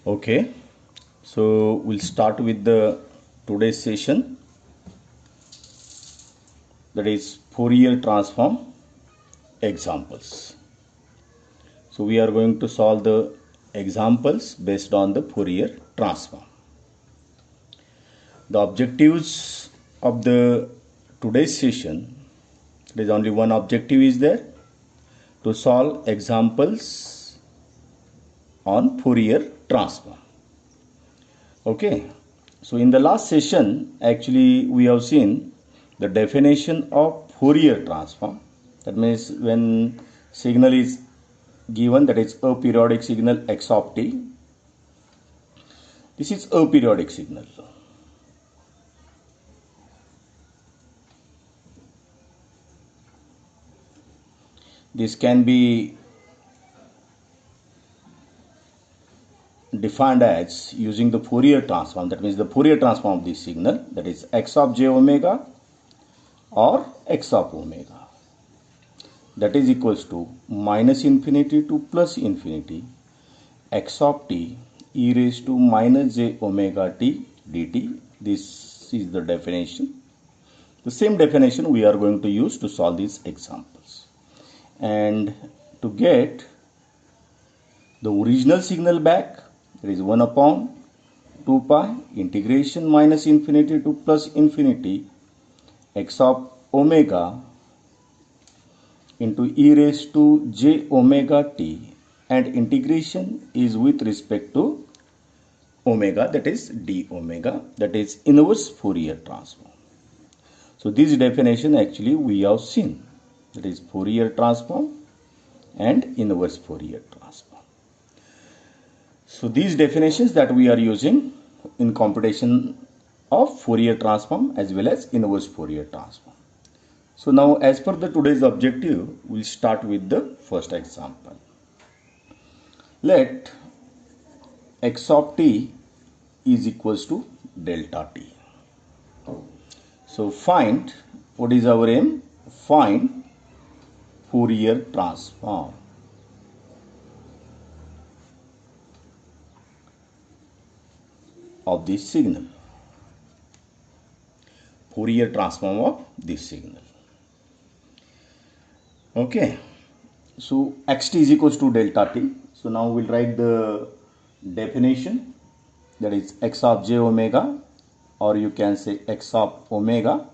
Okay, so we'll start with the today's session, that is Fourier transform examples. So we are going to solve the examples based on the Fourier transform. The objectives of the today's session, there is only one objective is there, to solve examples on Fourier transform. Okay, so in the last session actually we have seen the definition of Fourier transform. That means when signal is given, that is a periodic signal x of t, this is a periodic signal. This can be defined as using the Fourier transform. That means the Fourier transform of this signal, that is x of j omega or x of omega, that is equals to minus infinity to plus infinity x of t e raised to minus j omega t dt. This is the definition. The same definition we are going to use to solve these examples. And to get the original signal back, there is 1 upon 2 pi integration minus infinity to plus infinity x of omega into e raised to j omega t, and integration is with respect to omega, that is d omega, that is inverse Fourier transform. So this definition actually we have seen, that is Fourier transform and inverse Fourier transform. So these definitions that we are using in computation of Fourier transform as well as inverse Fourier transform. So now as per the today's objective, we'll start with the first example. Let x of t is equals to delta t. So find, what is our aim? Find Fourier transform of this signal. Fourier transform of this signal. Okay, so xt is equals to delta t. So now we'll write the definition, that is x of j omega, or you can say x of omega,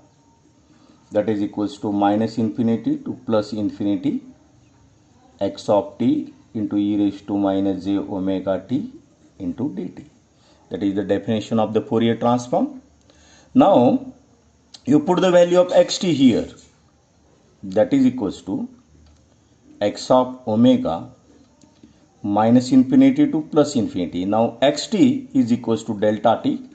that is equals to minus infinity to plus infinity x of t into e raised to minus j omega t into dt. That is the definition of the Fourier transform. Now you put the value of xt here, that is equals to x of omega minus infinity to plus infinity. Now xt is equals to delta t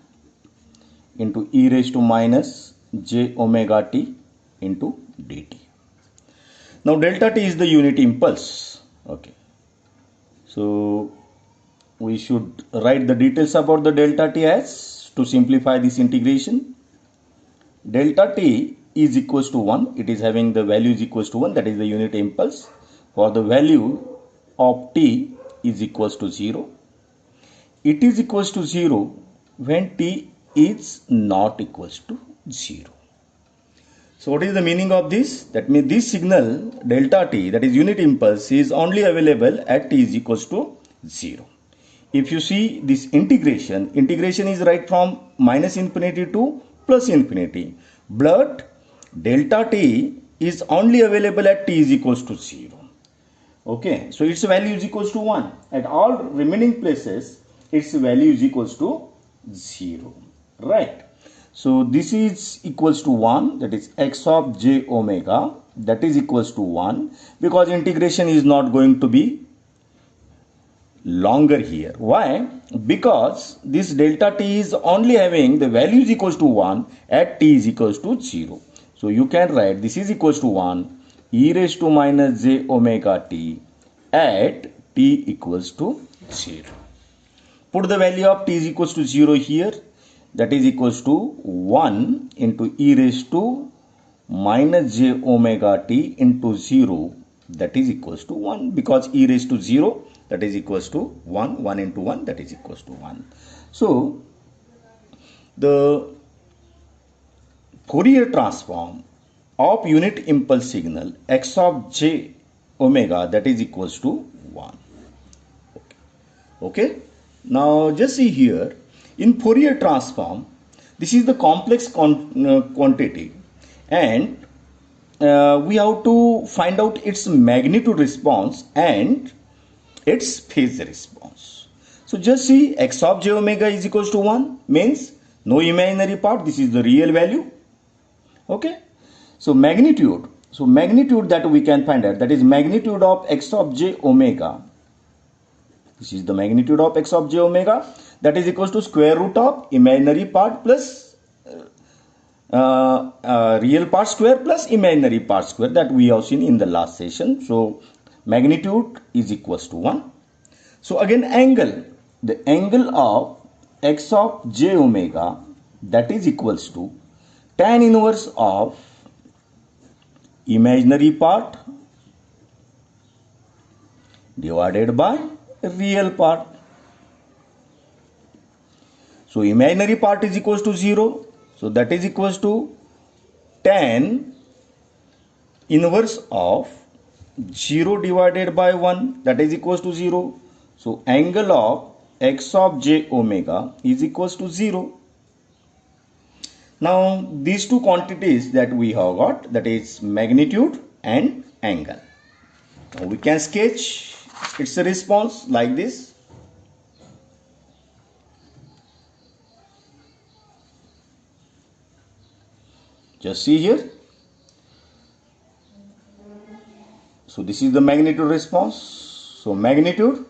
into e raised to minus j omega t into dt. Now delta t is the unit impulse. Okay, so we should write the details about the delta t as, to simplify this integration, delta t is equals to 1. It is having the value is equals to 1, that is the unit impulse. For the value of t is equals to 0. It is equals to 0 when t is not equals to 0. So what is the meaning of this? That means this signal delta t, that is unit impulse, is only available at t is equals to 0. If you see this integration is right from minus infinity to plus infinity, but delta t is only available at t is equals to 0. Okay, so its value is equals to 1. At all remaining places, its value is equals to 0. Right. So this is equals to 1, that is x of j omega, that is equals to 1, because integration is not going to be longer here. Why? Because this delta t is only having the value is equals to 1 at t is equals to 0. So you can write this is equals to 1 e raised to minus j omega t at t equals to 0. Put the value of t is equals to 0 here, that is equals to 1 into e raised to minus j omega t into 0, that is equals to 1, because e raised to 0 that is equals to 1. 1 into 1, that is equals to 1. So the Fourier transform of unit impulse signal x of j omega, that is equals to 1. Okay. Now just see here, in Fourier transform, this is the complex quantity, and we have to find out its magnitude response and its phase response. So just see, x of j omega is equals to 1, means no imaginary part, this is the real value. Okay. So magnitude that we can find out, that is magnitude of x of j omega. This is the magnitude of x of j omega, that is equals to square root of imaginary part plus real part square plus imaginary part square, that we have seen in the last session. So magnitude is equals to 1. So again, angle, the angle of x of j omega, that is equals to tan inverse of imaginary part divided by real part. So imaginary part is equals to 0. So that is equals to tan inverse of 0 divided by 1, that is equals to 0. So angle of x of j omega is equals to 0. Now these two quantities that we have got, that is magnitude and angle. Now we can sketch its response like this. Just see here. So this is the magnitude response. So magnitude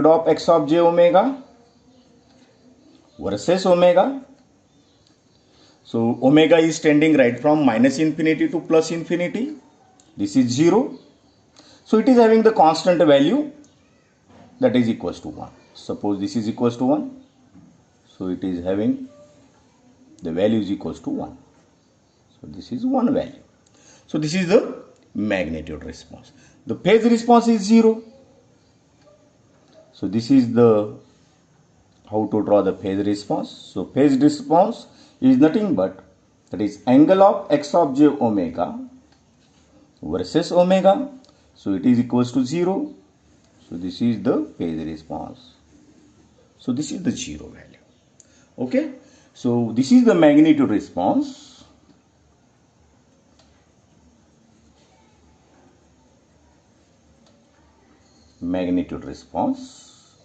of x of j omega versus omega. So omega is tending right from minus infinity to plus infinity. This is 0. So it is having the constant value, that is equals to 1. Suppose this is equals to 1. So it is having the value is equals to 1. So this is 1 value. So this is the magnitude response. The phase response is 0. So this is the how to draw the phase response. So phase response is nothing but, that is angle of x of j omega versus omega. So it is equals to 0. So this is the phase response. So this is the 0 value. Okay. So this is the magnitude response. Magnitude response.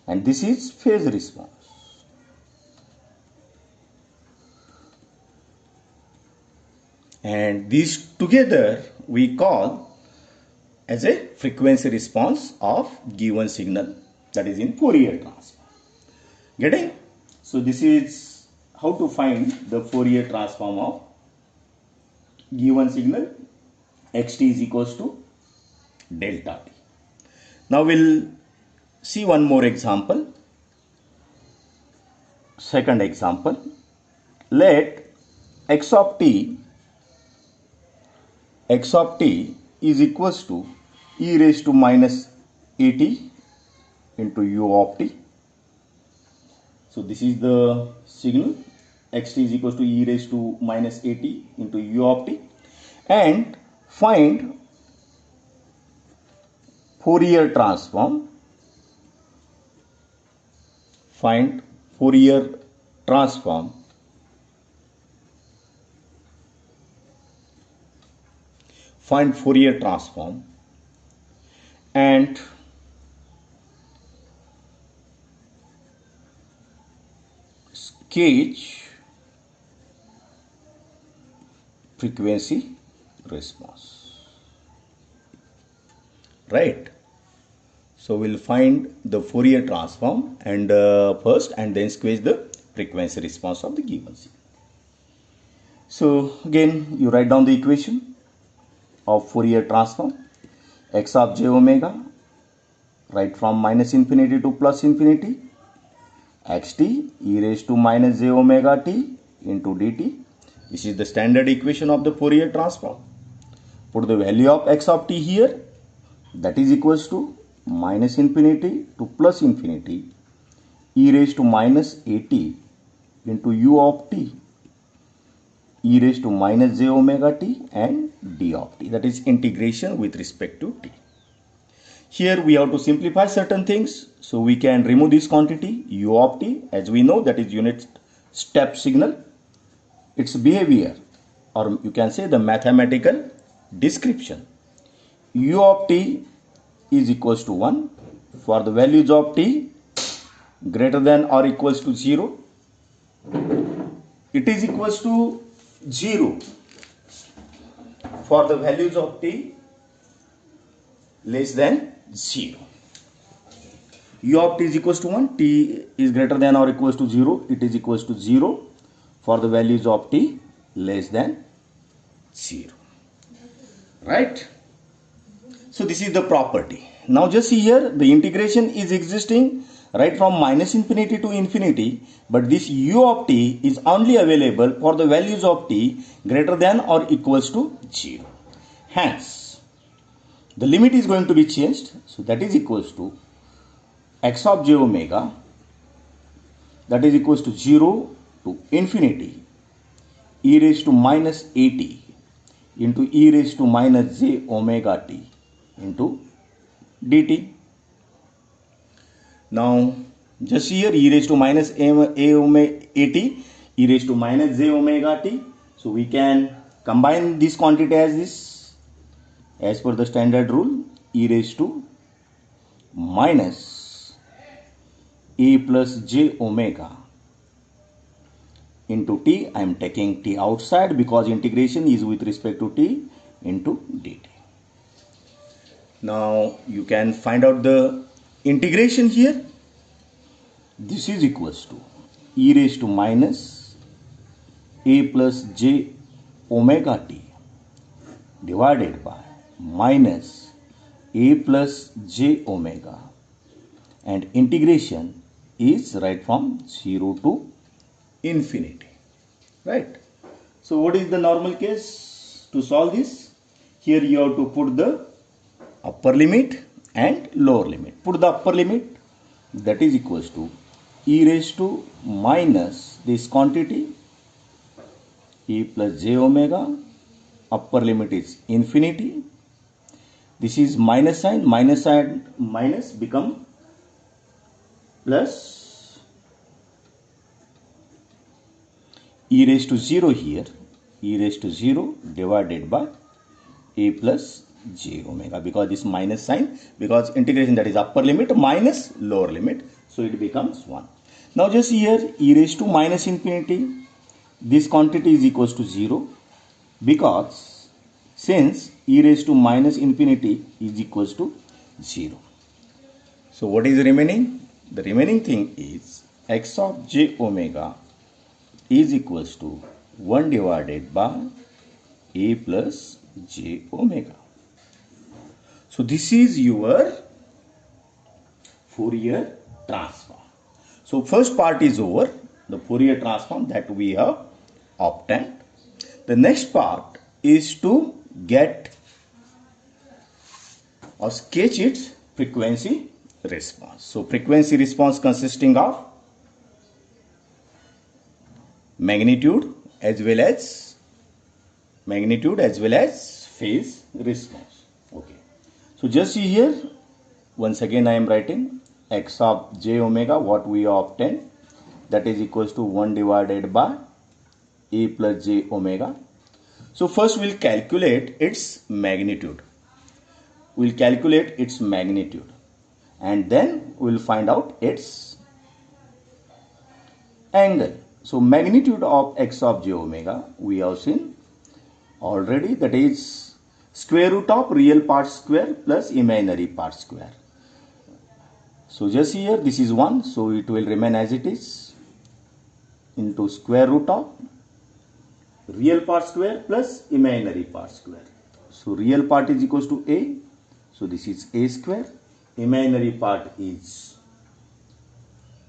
And this is phase response. And these together we call as a frequency response of given signal, that is in Fourier transform. Getting? So this is how to find the Fourier transform of given signal xt is equals to delta t. Now we'll see one more example. Second example. Let x of t is equals to e raised to minus at into u of t. So this is the signal, xt is equals to e raised to minus at into u of t, and find Fourier transform. Find Fourier transform and sketch frequency response. Right. So we'll find the Fourier transform and first, and then sketch the frequency response of the given signal. So again, you write down the equation of Fourier transform. X of j omega, right from minus infinity to plus infinity, xt e raised to minus j omega t into dt. This is the standard equation of the Fourier transform. Put the value of x of t here. that is equals to minus infinity to plus infinity e raised to minus at into u of t e raised to minus j omega t and d of t, that is integration with respect to t. Here we have to simplify certain things, so we can remove this quantity u of t, as we know that is unit step signal, its behavior, or you can say the mathematical description. U of t is equals to 1 for the values of t greater than or equals to 0. It is equals to 0 for the values of t less than 0. U of t is equals to 1, t is greater than or equals to 0, it is equals to 0 for the values of t less than 0. Right? So this is the property. Now just see here, the integration is existing right from minus infinity to infinity, but this u of t is only available for the values of t greater than or equals to 0. Hence, the limit is going to be changed, so that is equals to x of j omega, that is equals to 0 to infinity e raised to minus at into e raised to minus j omega t into dt. Now just here e raised to minus a omega at e raised to minus j omega t, so we can combine this quantity as this, as per the standard rule, e raised to minus a plus j omega into t. I am taking t outside because integration is with respect to t into dt. Now you can find out the integration here. This is equals to e raised to minus a plus j omega t divided by minus a plus j omega, and integration is right from 0 to infinity. Right? So what is the normal case to solve this? Here you have to put the upper limit and lower limit. Put the upper limit, that is equals to e raised to minus this quantity e plus j omega, upper limit is infinity. This is minus sign minus become plus, e raised to 0 here, e raised to 0 divided by a plus j omega, because this minus sign, because integration, that is upper limit minus lower limit, so it becomes 1. Now just here e raised to minus infinity, this quantity is equals to 0, because since e raised to minus infinity is equals to 0. So what is remaining? The remaining thing is x of j omega is equals to 1 divided by a plus j omega. So this is your Fourier transform. So first part is over, the Fourier transform that we have obtained. The next part is to get or sketch its frequency response. So frequency response consisting of magnitude as well as phase response. Okay. So just see here, once again I am writing x of j omega, what we obtained, that is equals to 1 divided by a plus j omega. So first we'll calculate its magnitude. And then we'll find out its angle. So magnitude of x of j omega we have seen already, that is square root of real part square plus imaginary part square. So just here this is 1, so it will remain as it is, into square root of real part square plus imaginary part square. So real part is equals to a, so this is a square, imaginary part is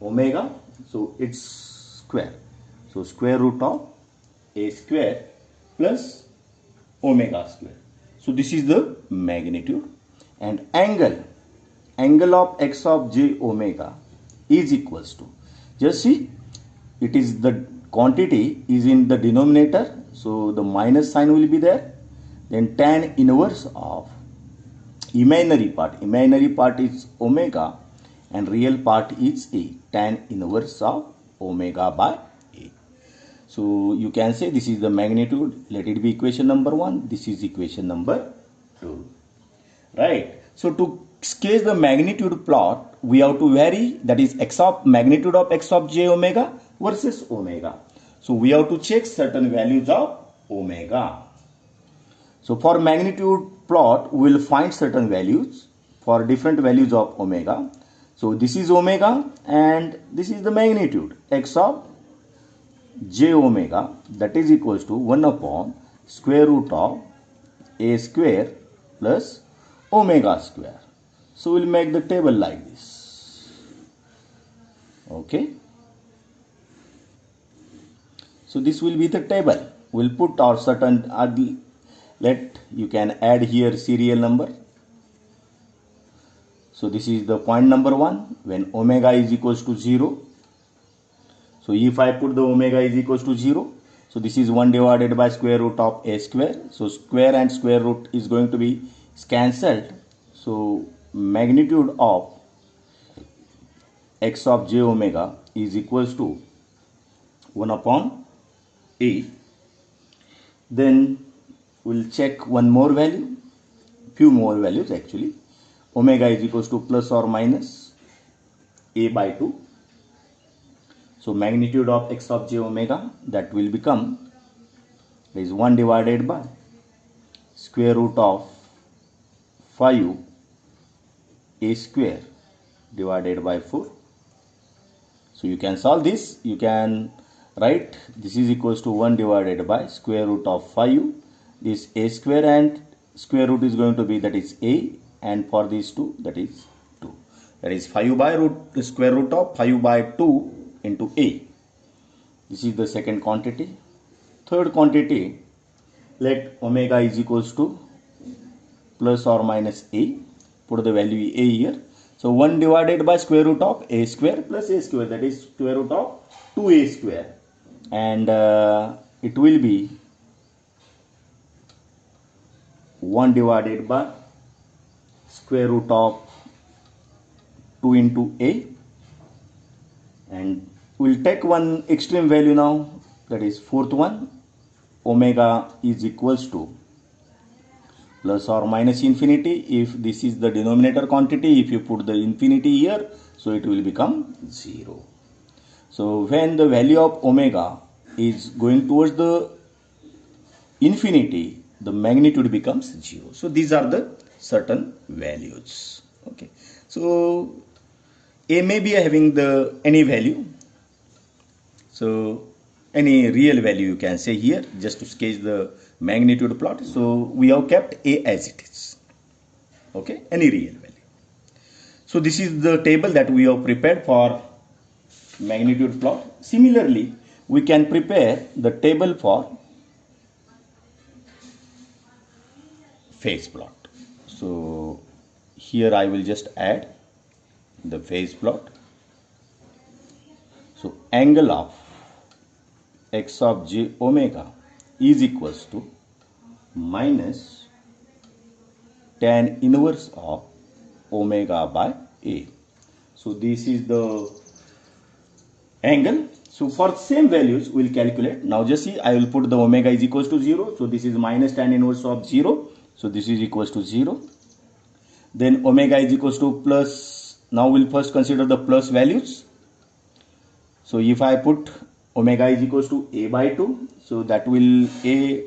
omega, so it's square. So square root of a square plus omega square. So this is the magnitude, and angle of x of j omega is equals to, just see, it is the quantity is in the denominator, so the minus sign will be there, then tan inverse of imaginary part is omega and real part is a, tan inverse of omega by a. So you can say this is the magnitude, let it be equation number 1, this is equation number 2, right? So to sketch the magnitude plot, we have to vary, that is magnitude of x of j omega versus omega. So we have to check certain values of omega. So for magnitude plot, we will find certain values for different values of omega. So this is omega and this is the magnitude x of j omega, that is equals to 1 upon square root of a square plus omega square. So we'll make the table like this. Okay. So this will be the table. We'll put our certain, you can add here serial number. So this is the point number 1 when omega is equals to 0. So if I put the omega is equals to 0, so this is 1 divided by square root of a square. So square and square root is going to be cancelled. So magnitude of x of j omega is equals to 1 upon a. Then we'll check one more value, few more values actually. Omega is equals to plus or minus a by 2. So magnitude of x of j omega, that will become is 1 divided by square root of 5 a square divided by 4. So you can solve this. You can write this is equals to 1 divided by square root of 5. This a square and square root is going to be, that is a, and for these 2, that is 2. That is 5 by square root of 5 by 2 into a. This is the second quantity. Third quantity, let omega is equals to plus or minus a. Put the value a here. So 1 divided by square root of a square plus a square, that is square root of 2a square, and it will be 1 divided by square root of 2 into a, and we'll take one extreme value now, that is fourth one, omega is equals to plus or minus infinity. If this is the denominator quantity, if you put the infinity here, so it will become 0. So when the value of omega is going towards the infinity, the magnitude becomes 0. So these are the certain values. Okay. So a may be having the any value. So any real value you can say here, just to sketch the magnitude plot. So we have kept a as it is. Okay, any real value. So this is the table that we have prepared for magnitude plot. Similarly, we can prepare the table for phase plot. So here I will just add the phase plot. So angle of x of j omega is equals to minus tan inverse of omega by a. So this is the angle. So for same values we will calculate. Now just see, I will put the omega is equals to 0. So this is minus tan inverse of 0. So this is equals to 0. Then omega is equals to plus. Now we'll first consider the plus values. So if I put omega is equals to a by 2, so that will a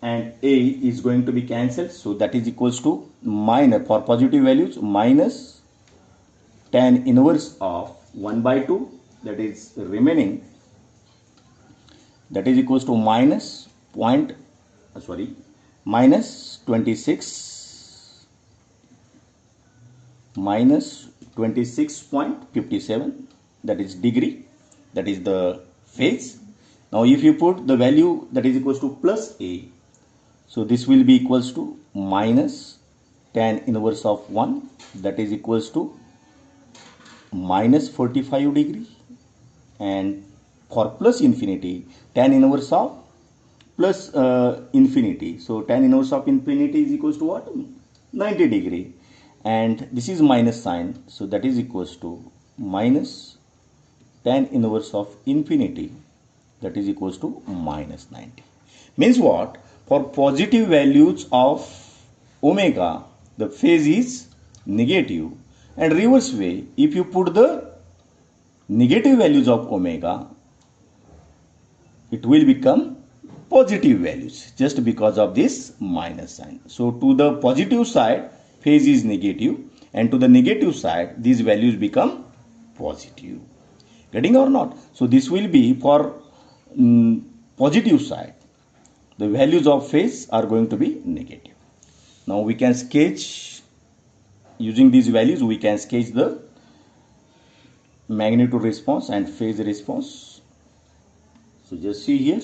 and a is going to be cancelled. So that is equals to minus, for positive values, minus tan inverse of 1 by 2, that is remaining, that is equals to minus minus 26.57, that is degree, that is the phase. Now if you put the value that is equals to plus a, so this will be equals to minus tan inverse of 1, that is equals to minus 45 degree, and for plus infinity tan inverse of plus infinity, so tan inverse of infinity is equals to what, 90 degree, and this is minus sign, so that is equals to minus tan inverse of infinity, that is equals to minus 90. Means what, for positive values of omega the phase is negative, and reverse way, if you put the negative values of omega, it will become positive values just because of this minus sign. So to the positive side phase is negative, and to the negative side these values become positive. Getting or not? So this will be for positive side, the values of phase are going to be negative. Now we can sketch, using these values we can sketch the magnitude response and phase response. So just see here.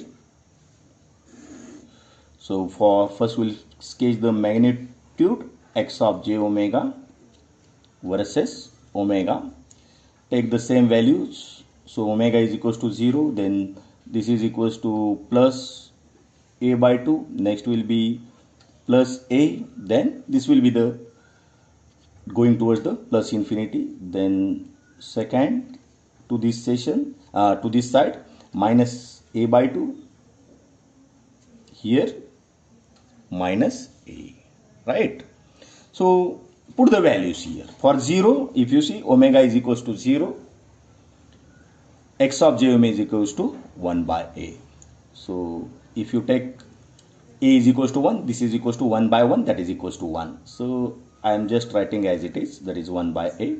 So for first we'll sketch the magnitude x of j omega versus omega. Take the same values. So omega is equals to 0, then this is equals to plus a by 2, next will be plus a, then this will be the going towards the plus infinity, then second to this session to this side minus a by 2, here minus a, right? So put the values here. For 0, if you see omega is equals to 0, x of j omega is equals to 1 by a. So if you take a is equals to 1, this is equals to 1 by 1, that is equals to 1. So I am just writing as it is, that is 1 by a.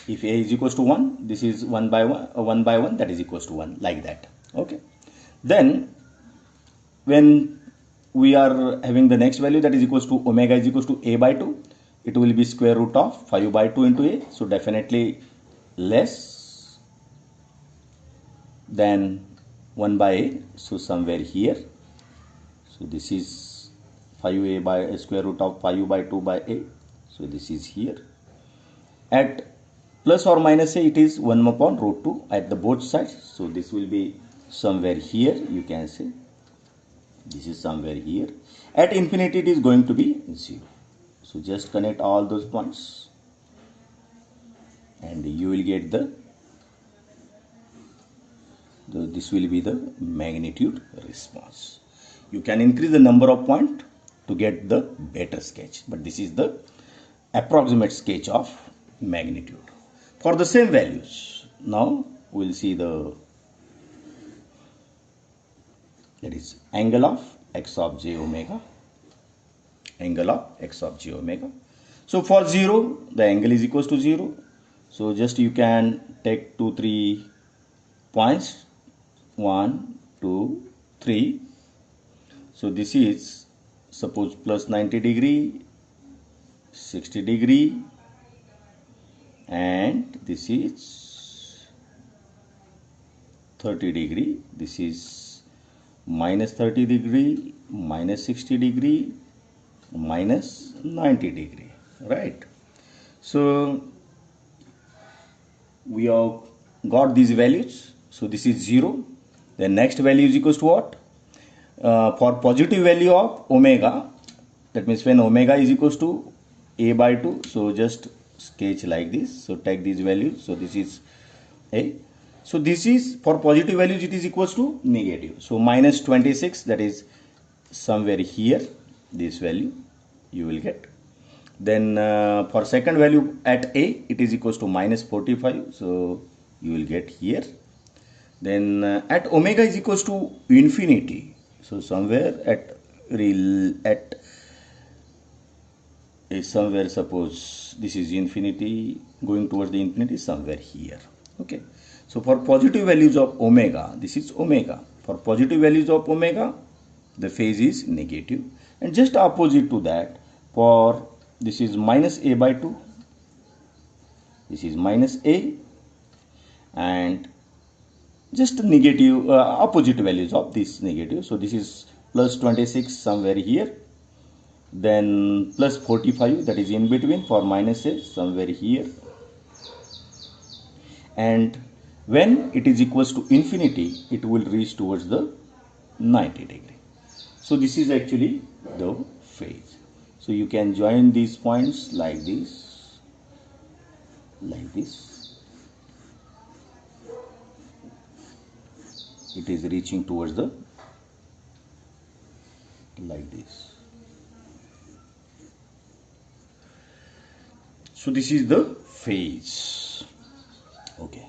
If a is equals to 1, this is 1 by 1, that is equals to 1, like that. Okay. Then when we are having the next value, that is equals to omega is equals to a by 2, it will be square root of 5 by 2 into a. So definitely less than 1 by a. So somewhere here. So this is 5a by square root of 5 by 2 by a. So this is here. At plus or minus a, it is 1 upon root 2 at the both sides. So this will be somewhere here, you can say. This is somewhere here. At infinity, it is going to be 0. So just connect all those points and you will get this will be the magnitude response. You can increase the number of points to get the better sketch, but this is the approximate sketch of magnitude for the same values. Now we will see that is angle of x of j omega, angle of x of j omega. So for 0, the angle is equals to 0. So just you can take 2, 3 points, 1, 2, 3. So this is suppose plus 90 degree, 60 degree, and this is 30 degree. This is minus 30 degree, minus 60 degree, minus 90 degree, right? So we have got these values. So this is 0. The next value is equals to what? For positive value of omega, that means when omega is equals to a by 2, so just sketch like this. So take these values. So this is a. So this is for positive values, it is equals to negative. So minus 26, that is somewhere here, this value you will get. Then for second value at a, it is equals to minus 45. So you will get here. Then at omega is equals to infinity. So somewhere somewhere suppose this is infinity, going towards the infinity, somewhere here. Okay. So for positive values of omega, this is omega. For positive values of omega, the phase is negative. And just opposite to that, for this is minus a by 2. This is minus a. And just negative opposite values of this negative. So this is plus 26 somewhere here. then plus 45, that is in between, for minus is somewhere here, and when it is equals to infinity, it will reach towards the 90 degree. So this is actually the phase. So you can join these points like this, it is reaching towards the like this. So this is the phase. Okay,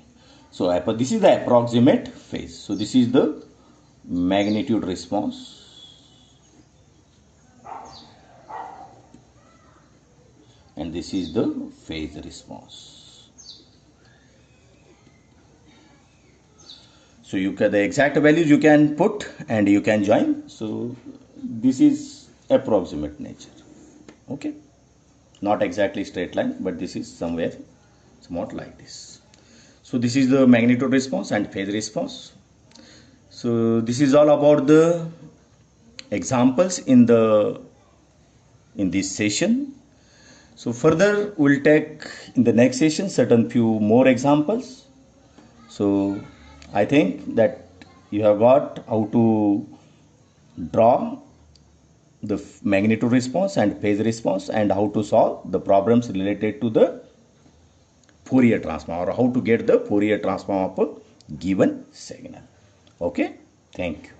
so this is the approximate phase. So this is the magnitude response, and this is the phase response. So you can, the exact values you can put and you can join. So this is approximate nature. Okay, not exactly straight line, but this is somewhere somewhat like this. So this is the magnitude response and phase response. So this is all about the examples in this session. So further we'll take in the next session certain few more examples. So I think that you have got how to draw the magnitude response and phase response, and how to solve the problems related to the Fourier transform, or how to get the Fourier transform of a given signal. Okay, thank you.